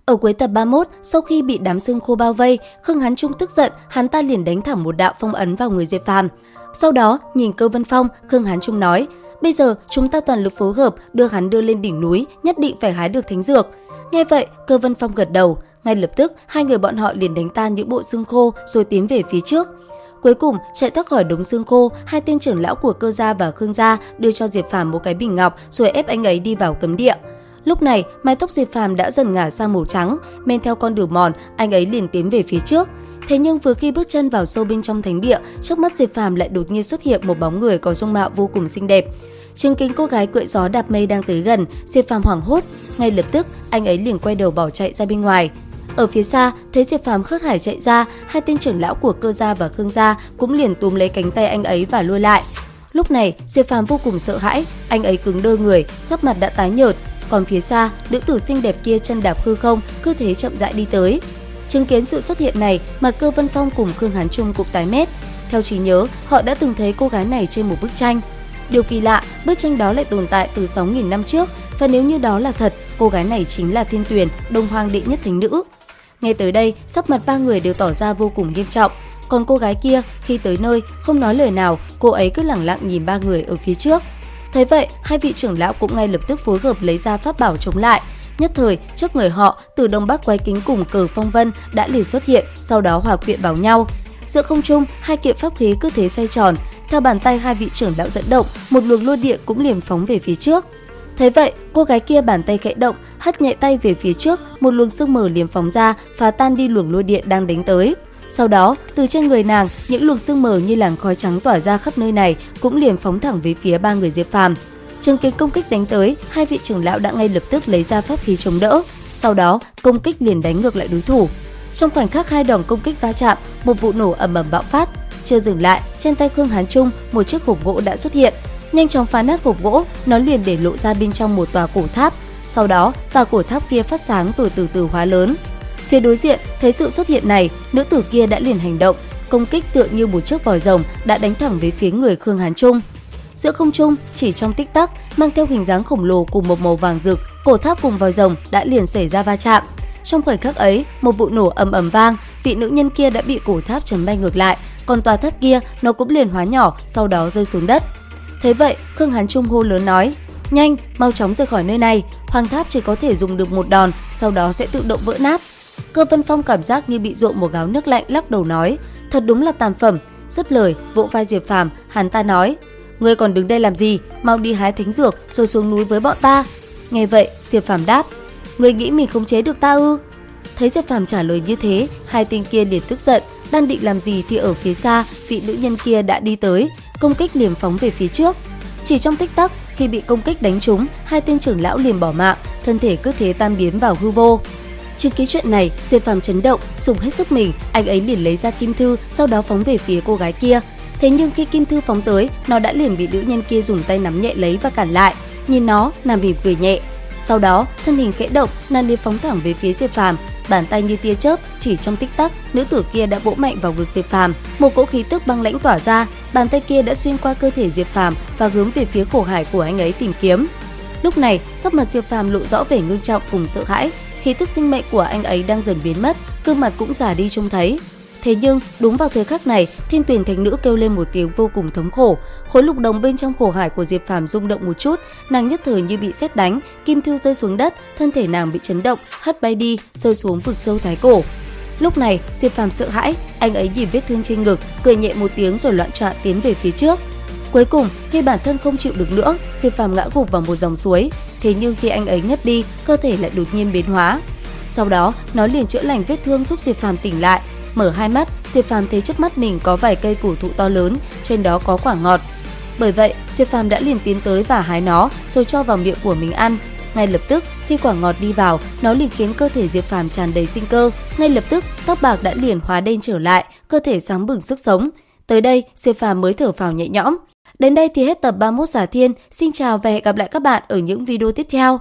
Ở cuối tập 31, sau khi bị đám xương khô bao vây, Khương Hán Trung tức giận, hắn ta liền đánh thẳng một đạo phong ấn vào người Diệp Phàm. Sau đó, nhìn Cơ Vân Phong, Khương Hán Trung nói: "Bây giờ chúng ta toàn lực phối hợp đưa hắn đưa lên đỉnh núi, nhất định phải hái được thánh dược." Nghe vậy, Cơ Vân Phong gật đầu. Ngay lập tức, hai người bọn họ liền đánh tan những bộ xương khô rồi tiến về phía trước. Cuối cùng, chạy thoát khỏi đống xương khô, hai tên trưởng lão của Cơ gia và Khương gia đưa cho Diệp Phàm một cái bình ngọc rồi ép anh ấy đi vào cấm địa. Lúc này, mái tóc Diệp Phàm đã dần ngả sang màu trắng, men theo con đường mòn, anh ấy liền tiến về phía trước. Thế nhưng vừa khi bước chân vào sâu bên trong thánh địa, trước mắt Diệp Phàm lại đột nhiên xuất hiện một bóng người có dung mạo vô cùng xinh đẹp. Chứng kiến cô gái cưỡi gió đạp mây đang tới gần, Diệp Phàm hoảng hốt, ngay lập tức anh ấy liền quay đầu bỏ chạy ra bên ngoài. Ở phía xa, thấy Diệp Phàm khớt hải chạy ra, hai tên trưởng lão của Cơ gia và Khương gia cũng liền túm lấy cánh tay anh ấy và lôi lại. Lúc này, Diệp Phàm vô cùng sợ hãi, anh ấy cứng đơ người, sắc mặt đã tái nhợt. Còn phía xa, nữ tử xinh đẹp kia chân đạp hư không, cứ thế chậm rãi đi tới. Chứng kiến sự xuất hiện này, mặt Cơ Vân Phong cùng Khương Hán Trung cũng tái mét. Theo trí nhớ, họ đã từng thấy cô gái này trên một bức tranh. Điều kỳ lạ, bức tranh đó lại tồn tại từ 6.000 năm trước, và nếu như đó là thật, cô gái này chính là Thiên Tuyền, Đông Hoang đệ nhất thánh nữ. Nghe tới đây, sắc mặt ba người đều tỏ ra vô cùng nghiêm trọng. Còn cô gái kia, khi tới nơi, không nói lời nào, cô ấy cứ lẳng lặng nhìn ba người ở phía trước. Thế vậy, hai vị trưởng lão cũng ngay lập tức phối hợp lấy ra pháp bảo chống lại. Nhất thời, trước người họ, Từ Đông Bắc Quái Kính cùng Cờ Phong Vân đã liền xuất hiện, sau đó hòa quyện vào nhau. Giữa không trung, hai kiện pháp khí cứ thế xoay tròn. Theo bàn tay hai vị trưởng lão dẫn động, một luồng lôi điện cũng liền phóng về phía trước. Thế vậy, cô gái kia bàn tay khẽ động, hất nhẹ tay về phía trước, một luồng sương mờ liền phóng ra, phá tan đi luồng lôi điện đang đánh tới. Sau đó, từ trên người nàng, những luồng sương mờ như làn khói trắng tỏa ra khắp nơi này, cũng liền phóng thẳng về phía ba người Diệp Phàm. Chứng kiến công kích đánh tới, hai vị trưởng lão đã ngay lập tức lấy ra pháp khí chống đỡ. Sau đó, công kích liền đánh ngược lại đối thủ. Trong khoảnh khắc hai đòn công kích va chạm, một vụ nổ ầm ầm bạo phát. Chưa dừng lại, trên tay Khương Hán Trung, một chiếc hộp gỗ đã xuất hiện. Nhanh chóng phá nát hộp gỗ, nó liền để lộ ra bên trong một tòa cổ tháp. Sau đó, tòa cổ tháp kia phát sáng rồi từ từ hóa lớn. Phía đối diện, thấy sự xuất hiện này, nữ tử kia đã liền hành động, công kích tựa như một chiếc vòi rồng đã đánh thẳng về phía người Khương Hán Trung. Giữa không trung, chỉ trong tích tắc, mang theo hình dáng khổng lồ cùng một màu vàng rực, cổ tháp cùng vòi rồng đã liền xảy ra va chạm. Trong khoảnh khắc ấy, một vụ nổ ầm ầm vang, vị nữ nhân kia đã bị cổ tháp chấn bay ngược lại, còn tòa tháp kia nó cũng liền hóa nhỏ, sau đó rơi xuống đất. Thế vậy, Khương Hán Trung hô lớn nói: "Nhanh, mau chóng rời khỏi nơi này, hoàng tháp chỉ có thể dùng được một đòn, sau đó sẽ tự động vỡ nát." Cơ Vân Phong cảm giác như bị dội một gáo nước lạnh, lắc đầu nói: "Thật đúng là tàn phẩm." Dứt lời, vỗ vai Diệp Phàm, hắn ta nói: "Ngươi còn đứng đây làm gì, mau đi hái thánh dược rồi xuống núi với bọn ta." Nghe vậy, Diệp Phàm đáp: "Ngươi nghĩ mình khống chế được ta ư?" Thấy Diệp Phàm trả lời như thế, hai tên kia liền tức giận, đang định làm gì thì ở phía xa, vị nữ nhân kia đã đi tới, công kích liền phóng về phía trước. Chỉ trong tích tắc, khi bị công kích đánh trúng, hai tên trưởng lão liền bỏ mạng, thân thể cứ thế tan biến vào hư vô. Chứng kiến chuyện này, Diệp Phàm chấn động, dùng hết sức mình, anh ấy liền lấy ra kim thư, sau đó phóng về phía cô gái kia. Thế nhưng khi kim thư phóng tới, nó đã liền bị nữ nhân kia dùng tay nắm nhẹ lấy và cản lại. Nhìn nó, nàng mỉm cười nhẹ. Sau đó, thân hình khẽ động, nàng liền phóng thẳng về phía Diệp Phàm, bàn tay như tia chớp, chỉ trong tích tắc, nữ tử kia đã vỗ mạnh vào ngực Diệp Phàm, một cỗ khí tức băng lãnh tỏa ra, bàn tay kia đã xuyên qua cơ thể Diệp Phàm và hướng về phía cổ hải của anh ấy tìm kiếm. Lúc này, sắc mặt Diệp Phàm lộ rõ vẻ ngưng trọng cùng sợ hãi, khí tức sinh mệnh của anh ấy đang dần biến mất, gương mặt cũng già đi trông thấy. Thế nhưng, đúng vào thời khắc này, Thiên Tuyền thánh nữ kêu lên một tiếng vô cùng thống khổ. Khối lục đồng bên trong khổ hải của Diệp Phàm rung động một chút, nàng nhất thời như bị sét đánh, kim thư rơi xuống đất, thân thể nàng bị chấn động, hất bay đi, rơi xuống vực sâu thái cổ. Lúc này, Diệp Phàm sợ hãi, anh ấy nhìn vết thương trên ngực, cười nhẹ một tiếng rồi loạn trọn tiến về phía trước. Cuối cùng, khi bản thân không chịu được nữa, Diệp Phàm ngã gục vào một dòng suối. Thế nhưng khi anh ấy ngất đi, cơ thể lại đột nhiên biến hóa. Sau đó, nó liền chữa lành vết thương giúp Diệp Phàm tỉnh lại. Mở hai mắt, Diệp Phàm thấy trước mắt mình có vài cây củ thụ to lớn, trên đó có quả ngọt. Bởi vậy, Diệp Phàm đã liền tiến tới và hái nó, rồi cho vào miệng của mình ăn. Ngay lập tức, khi quả ngọt đi vào, nó liền khiến cơ thể Diệp Phàm tràn đầy sinh cơ. Ngay lập tức, tóc bạc đã liền hóa đen trở lại, cơ thể sáng bừng sức sống. Tới đây, Diệp Phàm mới thở phào nhẹ nhõm. Đến đây thì hết tập 31 Giả Thiên. Xin chào và hẹn gặp lại các bạn ở những video tiếp theo.